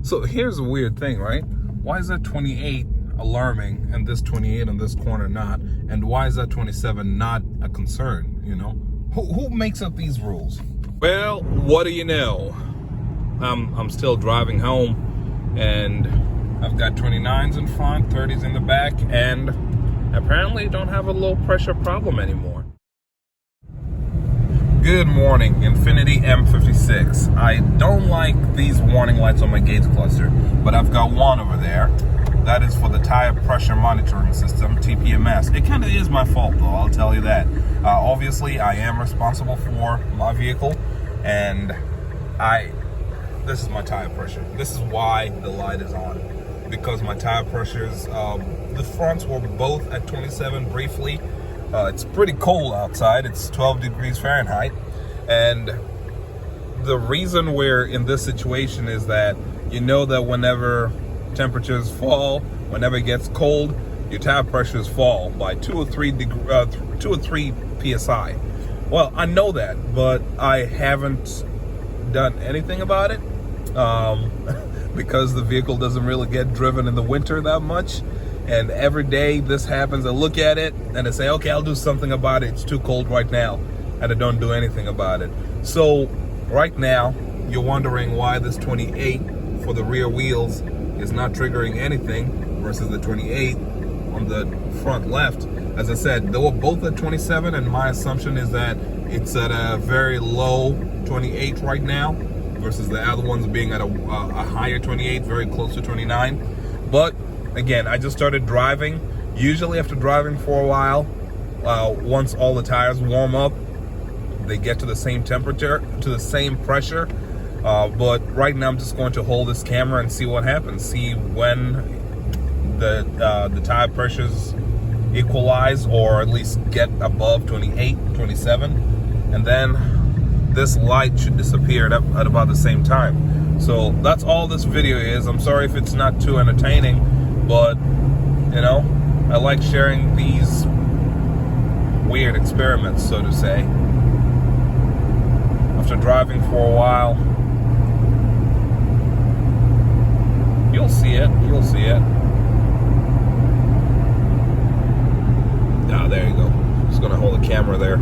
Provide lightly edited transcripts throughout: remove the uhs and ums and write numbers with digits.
So here's a weird thing, right? Why is that 28 alarming and this 28 on this corner not? And why is that 27 not a concern, you know? Who makes up these rules? Well, what do you know? I'm still driving home, and I've got 29s in front, 30s in the back, and apparently don't have a low pressure problem anymore. Good morning, Infiniti M56. I don't like these warning lights on my gauge cluster, but I've got one over there. That is for the Tire Pressure Monitoring System, TPMS. It kind of is my fault, though, I'll tell you that. Obviously, I am responsible for my vehicle, and this is my tire pressure. This is why the light is on, because my tire pressures, the fronts were both at 27 briefly. It's pretty cold outside. It's 12 degrees Fahrenheit. And the reason we're in this situation is that you know that whenever temperatures fall, whenever it gets cold, your tire pressures fall by 2 or 3 psi. Well, I know that, but I haven't done anything about it because the vehicle doesn't really get driven in the winter that much. And every day this happens, I look at it and I say, okay, I'll do something about it. It's too cold right now, and I don't do anything about it. So right now, you're wondering why this 28 for the rear wheels is not triggering anything versus the 28 on the front left. As I said, they were both at 27, and my assumption is that it's at a very low 28 right now versus the other ones being at a higher 28, very close to 29. But again, I just started driving. Usually after driving for a while, once all the tires warm up, they get to the same temperature, to the same pressure. But right now I'm just going to hold this camera and see what happens. See when the tire pressures equalize, or at least get above 28, 27. And then this light should disappear at about the same time. So that's all this video is. I'm sorry if it's not too entertaining, but you know, I like sharing these weird experiments, so to say. After driving for a while, you'll see it. Ah, there you go. Just gonna hold the camera there.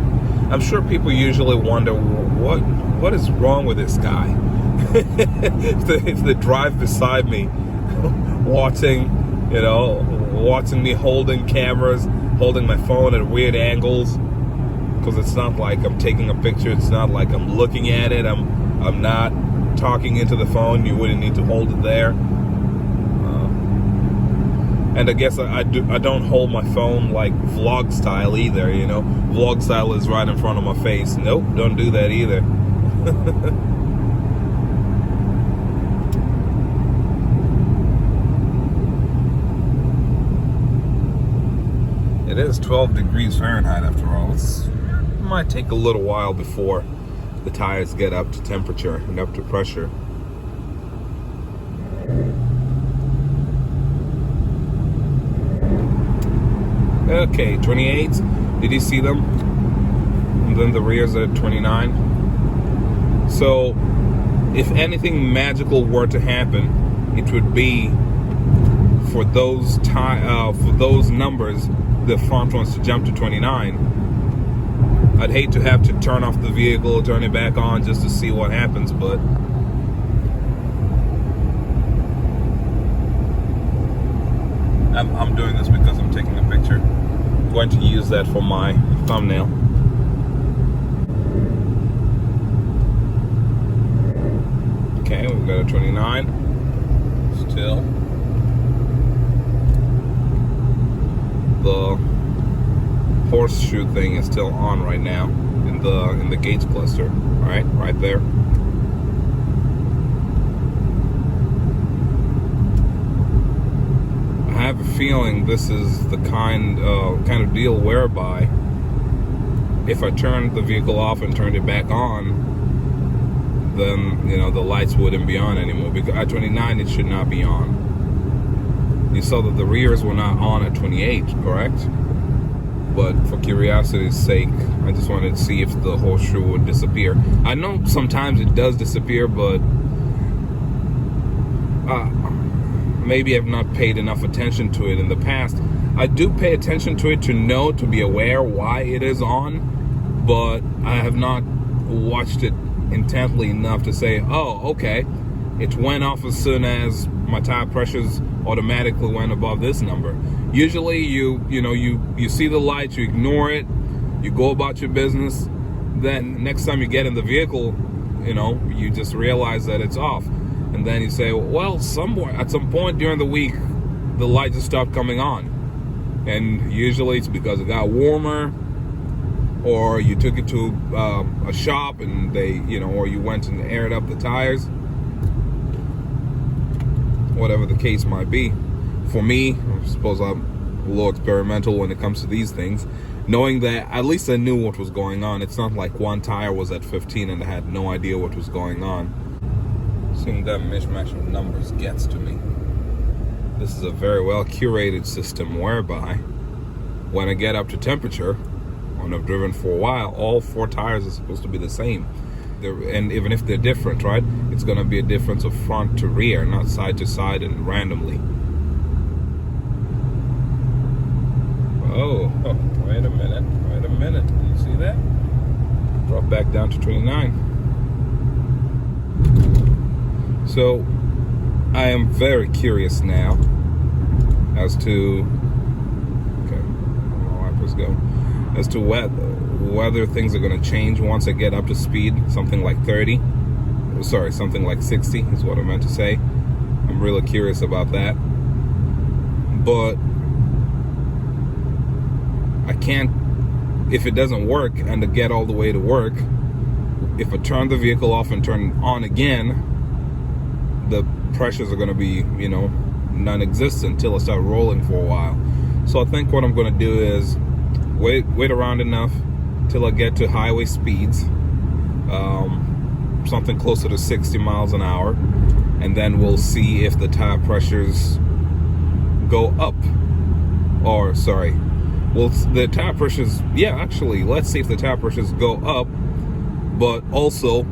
I'm sure people usually wonder what is wrong with this guy. if they drive beside me, watching me holding cameras, holding my phone at weird angles, because it's not like I'm taking a picture. It's not like I'm looking at it. I'm not talking into the phone. You wouldn't need to hold it there. And I guess I don't hold my phone like vlog style either, you know. Vlog style is right in front of my face. Nope, don't do that either. It is 12 degrees Fahrenheit after all. It might take a little while before the tires get up to temperature and up to pressure. Okay, 28s. Did you see them? And then the rears are at 29. So, if anything magical were to happen, it would be for those numbers, the front ones to jump to 29. I'd hate to have to turn off the vehicle, turn it back on just to see what happens, but I'm doing this because I'm taking a picture. I'm going to use that for my thumbnail. Okay, we've got a 29. Still. The horseshoe thing is still on right now in the gauge cluster. All right there. I have a feeling this is the kind of deal whereby if I turned the vehicle off and turned it back on, then the lights wouldn't be on anymore. Because at 29 it should not be on. You saw that the rears were not on at 28, correct? But for curiosity's sake, I just wanted to see if the horseshoe would disappear. I know sometimes it does disappear, but maybe I've not paid enough attention to it in the past. I do pay attention to it to be aware why it is on, but I have not watched it intently enough to say, oh, okay, it went off as soon as my tire pressures automatically went above this number. Usually you see the lights, you ignore it, you go about your business, then next time you get in the vehicle, you just realize that it's off. And then you say, well, at some point during the week, the light just stopped coming on. And usually it's because it got warmer, or you took it to a shop and they, or you went and aired up the tires. Whatever the case might be. For me, I suppose I'm a little experimental when it comes to these things, knowing that at least I knew what was going on. It's not like one tire was at 15 and I had no idea what was going on. Seeing that mishmash of numbers gets to me. This is a very well curated system whereby when I get up to temperature, when I've driven for a while, all 4 tires are supposed to be the same. And even if they're different, right, it's going to be a difference of front to rear, not side to side and randomly. Oh, wait a minute. Do you see that? Drop back down to 29. So I am very curious now as to as to whether things are going to change once I get up to speed, something like 30. Sorry, something like 60 is what I meant to say. I'm really curious about that. But I can't, if it doesn't work and to get all the way to work, if I turn the vehicle off and turn it on again, the pressures are going to be, non-existent until I start rolling for a while. So I think what I'm going to do is wait around enough till I get to highway speeds, something closer to 60 miles an hour, and then we'll see if the tire pressures go up. Or sorry, well, the tire pressures, let's see if the tire pressures go up, but also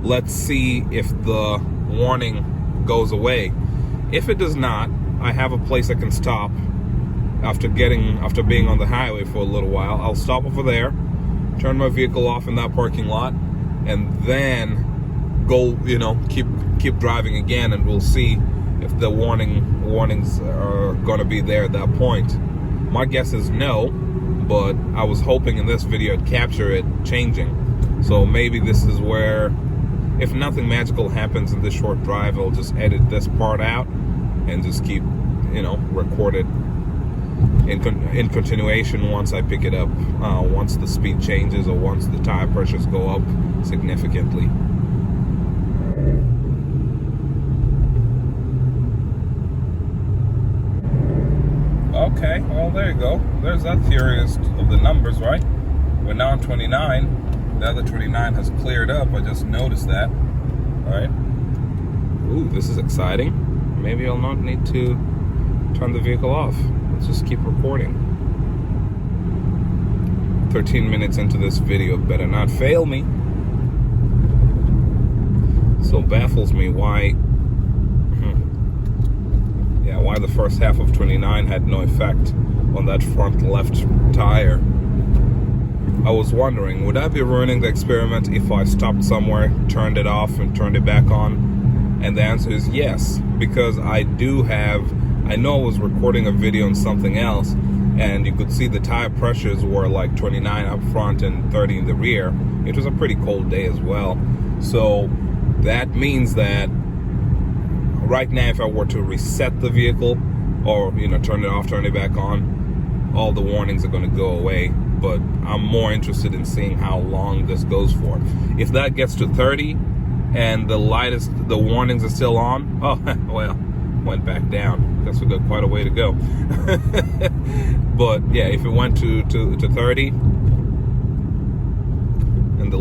let's see if the warning goes away. If it does not, I have a place I can stop after being on the highway for a little while. I'll stop over there, turn my vehicle off in that parking lot, and then go, keep driving again, and we'll see if the warnings are gonna be there at that point. My guess is no, but I was hoping in this video to capture it changing. So maybe this is where, if nothing magical happens in this short drive, I'll just edit this part out and just keep, record it in continuation once I pick it up, once the speed changes or once the tire pressures go up significantly. Okay, well, there you go. There's that theorist of the numbers, right? We're now on 29. The other 29 has cleared up. I just noticed that. All right. Ooh, this is exciting. Maybe I'll not need to turn the vehicle off. Let's just keep recording. 13 minutes into this video, better not fail me. So baffles me why the first half of 29 had no effect on that front left tire. I was wondering, would I be ruining the experiment if I stopped somewhere, turned it off and turned it back on? And the answer is yes, because I know I was recording a video on something else, and you could see the tire pressures were like 29 up front and 30 in the rear. It was a pretty cold day as well. So that means that right now, if I were to reset the vehicle or, turn it off, turn it back on, all the warnings are going to go away. But I'm more interested in seeing how long this goes for. If that gets to 30 and the warnings are still on, oh, well, went back down. Guess we got quite a way to go. But yeah, if it went to 30 and the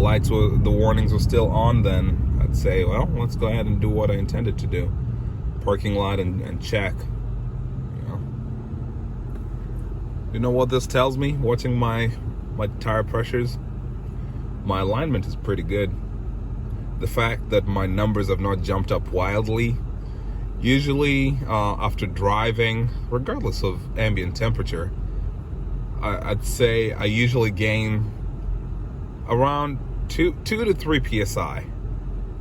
warnings were still on, then I'd say, well, let's go ahead and do what I intended to do. Parking lot and check. You know what this tells me? Watching my tire pressures, my alignment is pretty good. The fact that my numbers have not jumped up wildly Usually after driving, regardless of ambient temperature, I'd say I usually gain around 2 to 3 psi.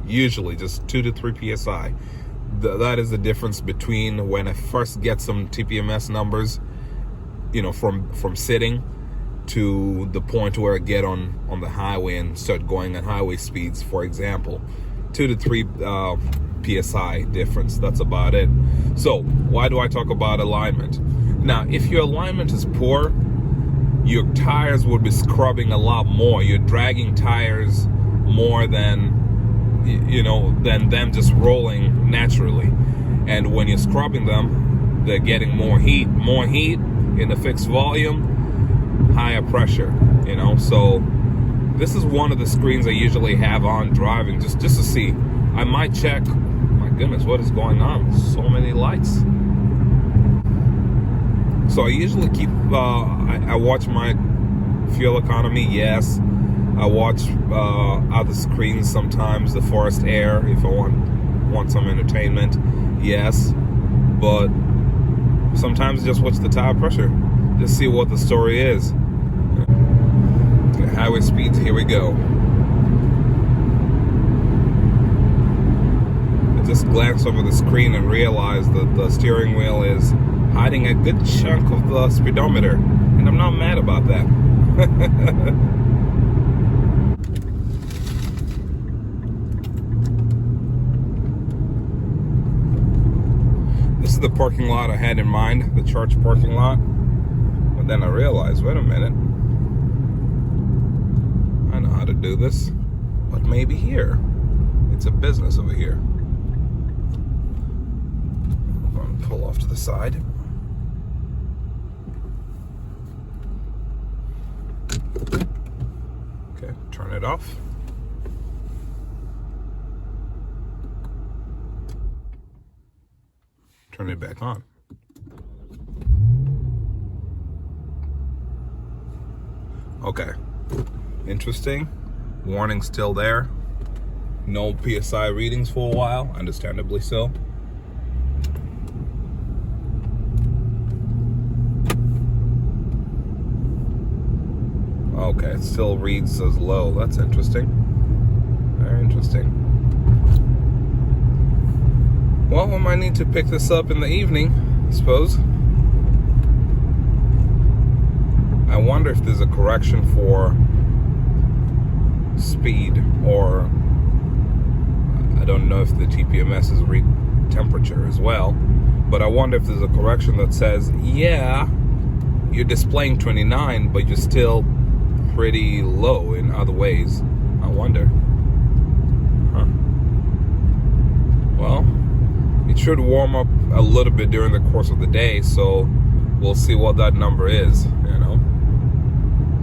Usually just 2 to 3 psi. That is the difference between when I first get some TPMS numbers, you know, from sitting to the point where I get on the highway and start going at highway speeds, for example. 2 to 3 psi difference. That's about it. So why do I talk about alignment? Now, if your alignment is poor, your tires would be scrubbing a lot more. You're dragging tires more than, you know, than them just rolling naturally. And when you're scrubbing them, they're getting more heat in the fixed volume, higher pressure, you know. So this is one of the screens I usually have on driving just to see. I might check. My goodness, what is going on? So many lights. So I usually keep, I watch my fuel economy, yes. I watch other screens sometimes, the forest air, if I want some entertainment, yes. But sometimes just watch the tire pressure, just see what the story is. Okay, highway speeds, here we go. I just glanced over the screen and realized that the steering wheel is hiding a good chunk of the speedometer, and I'm not mad about that. This is the parking lot I had in mind, the church parking lot. But then I realized, wait a minute, I know how to do this, but maybe here. It's a business over here. I'm going to pull off to the side. Okay, turn it off. Turn it back on. Okay, interesting. Warning still there. No PSI readings for a while, understandably so. Okay, it still reads as low. That's interesting. Very interesting. Well, we might need to pick this up in the evening, I suppose. I wonder if there's a correction for speed, or I don't know if the TPMS is read temperature as well, but I wonder if there's a correction that says, yeah, you're displaying 29, but you're still pretty low in other ways. I wonder. Huh. Well, it should warm up a little bit during the course of the day, so we'll see what that number is, you know.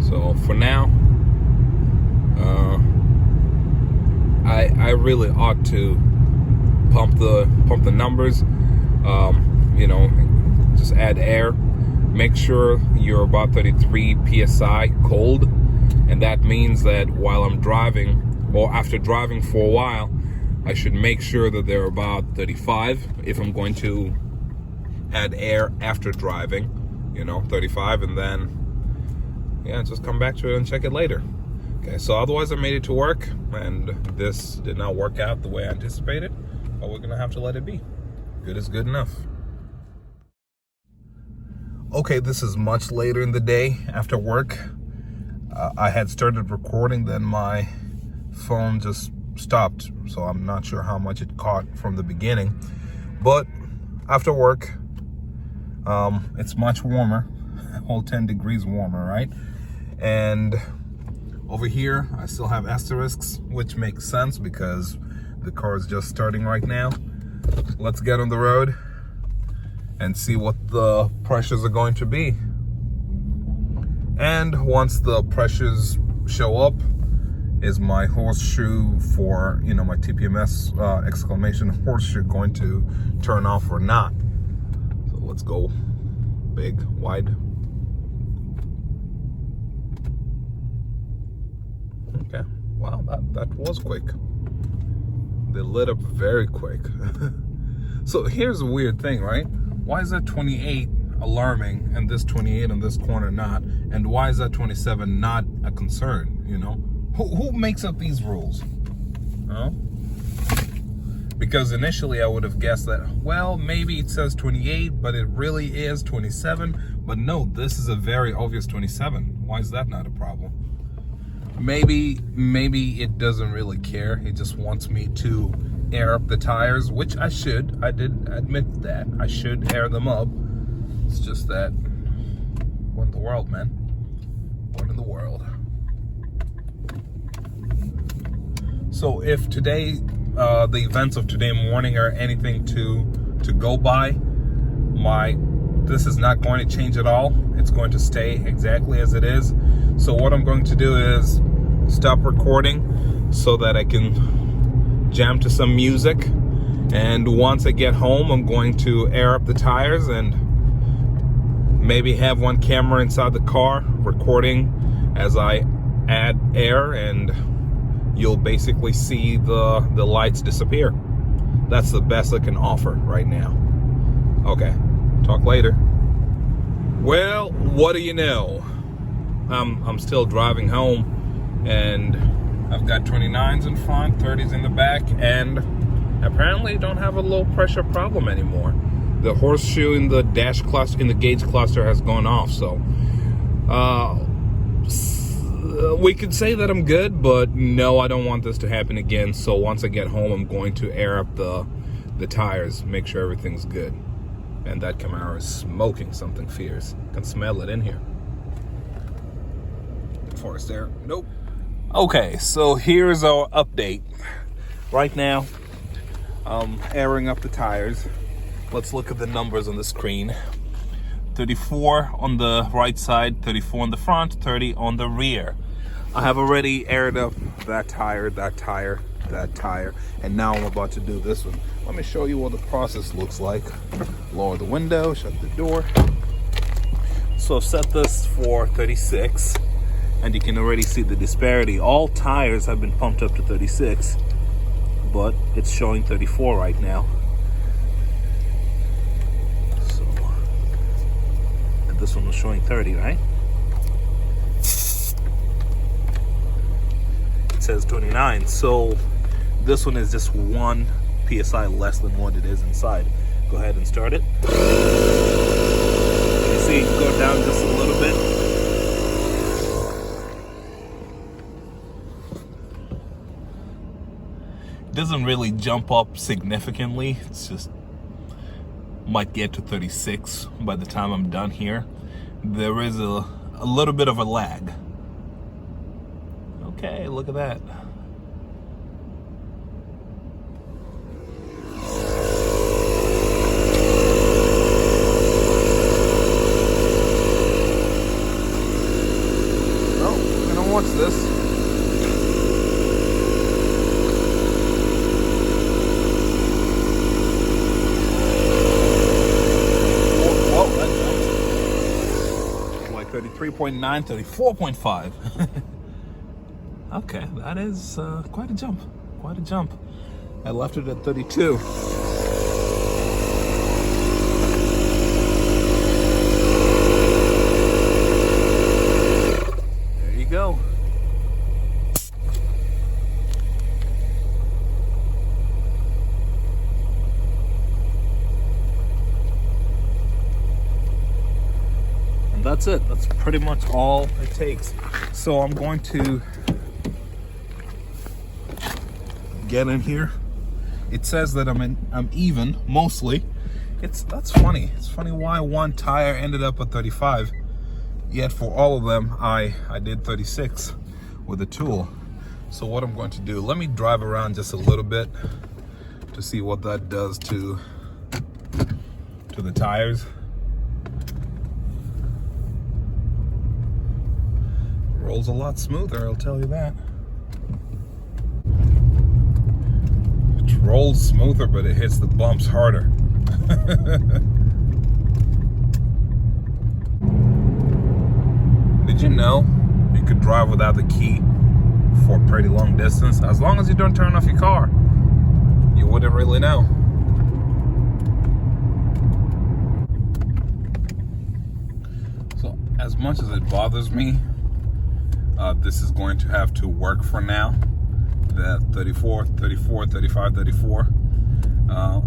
So for now, I really ought to pump the numbers. You know, just add air. Make sure you're about 33 psi cold, and that means that while I'm driving, or after driving for a while, I should make sure that they're about 35 if I'm going to add air after driving, you know, 35, and then, yeah, just come back to it and check it later. Okay, so otherwise I made it to work, and this did not work out the way I anticipated, but we're gonna have to let it be. Good is good enough. Okay, this is much later in the day after work. I had started recording, then my phone just stopped, so I'm not sure how much it caught from the beginning. But after work, it's much warmer, a whole 10 degrees warmer, right? And over here, I still have asterisks, which makes sense because the car is just starting right now. Let's get on the road and see what the pressures are going to be. And once the pressures show up, is my horseshoe for, you know, my TPMS exclamation horseshoe going to turn off or not? So let's go big, wide. Okay, wow, that was quick. They lit up very quick. So here's a weird thing, right? Why is that 28 alarming and this 28 in this corner not? And why is that 27 not a concern, you know? Who makes up these rules? Huh? Because initially I would have guessed that, well, maybe it says 28, but it really is 27. But no, this is a very obvious 27. Why is that not a problem? Maybe it doesn't really care. It just wants me to air up the tires, which I should. I did admit that. I should air them up. It's just that, what in the world, man? What in the world? So if today, the events of today morning are anything to go by, this is not going to change at all. It's going to stay exactly as it is. So what I'm going to do is stop recording so that I can jam to some music, and once I get home I'm going to air up the tires and maybe have one camera inside the car recording as I add air, and you'll basically see the lights disappear. That's the best I can offer right now. Okay, talk later. Well, what do you know? I'm still driving home, and I've got 29s in front, 30s in the back, and apparently don't have a low pressure problem anymore. The horseshoe in the dash cluster, in the gauge cluster, has gone off. So we could say that I'm good, but no, I don't want this to happen again. So once I get home, I'm going to air up the tires, make sure everything's good. And that Camaro is smoking something fierce. I can smell it in here. Forced air, nope. Okay, so here's our update. Right now, airing up the tires. Let's look at the numbers on the screen. 34 on the right side, 34 on the front, 30 on the rear. I have already aired up that tire, that tire, that tire, and now I'm about to do this one. Let me show you what the process looks like. Lower the window, shut the door. So I've set this for 36. And you can already see the disparity. All tires have been pumped up to 36, but it's showing 34 right now. So, and this one was showing 30, right? It says 29. So this one is just 1 PSI less than what it is inside. Go ahead and start it. You see it go down just a little bit. Doesn't really jump up significantly. It's just might get to 36 by the time I'm done here. There is a little bit of a lag. Okay, look at that. Oh, we're gonna watch this. Like 33.9, 34.5. Okay, that is quite a jump. Quite a jump. I left it at 32. There you go. And that's it. That's pretty much all it takes. So I'm going to get in here. It says that I'm even mostly. That's funny. It's funny why one tire ended up at 35, yet for all of them I did 36 with a tool. So what I'm going to do, let me drive around just a little bit to see what that does to the tires. Rolls a lot smoother, I'll tell you that. It rolls smoother, but it hits the bumps harder. Did you know you could drive without the key for a pretty long distance? As long as you don't turn off your car, you wouldn't really know. as much as it bothers me, this is going to have to work for now. That 34, 34, 35, 34.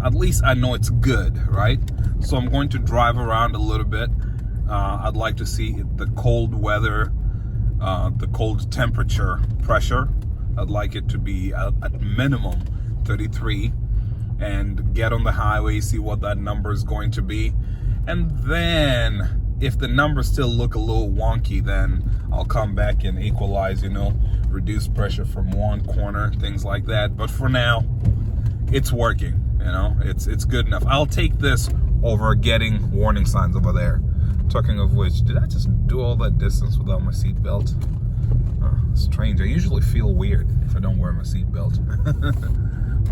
At least I know it's good, right? So I'm going to drive around a little bit. I'd like to see the cold weather, the cold temperature pressure. I'd like it to be at minimum 33, and get on the highway, see what that number is going to be. And then if the numbers still look a little wonky, then I'll come back and equalize, you know, reduce pressure from one corner, things like that. But for now, it's working, you know, it's good enough. I'll take this over getting warning signs over there. Talking of which, did I just do all that distance without my seatbelt? Strange. I usually feel weird if I don't wear my seatbelt.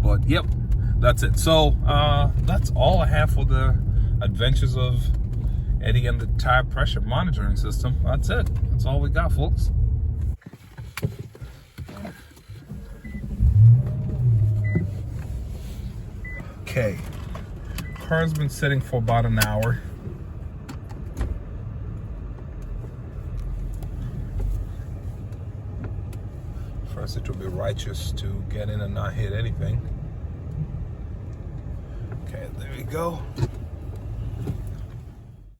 But yep, that's it. So that's all I have for the adventures of Eddie and the tire pressure monitoring system. That's it. That's all we got, folks. Okay, car's been sitting for about an hour. First, it would be righteous to get in and not hit anything. Okay, there we go.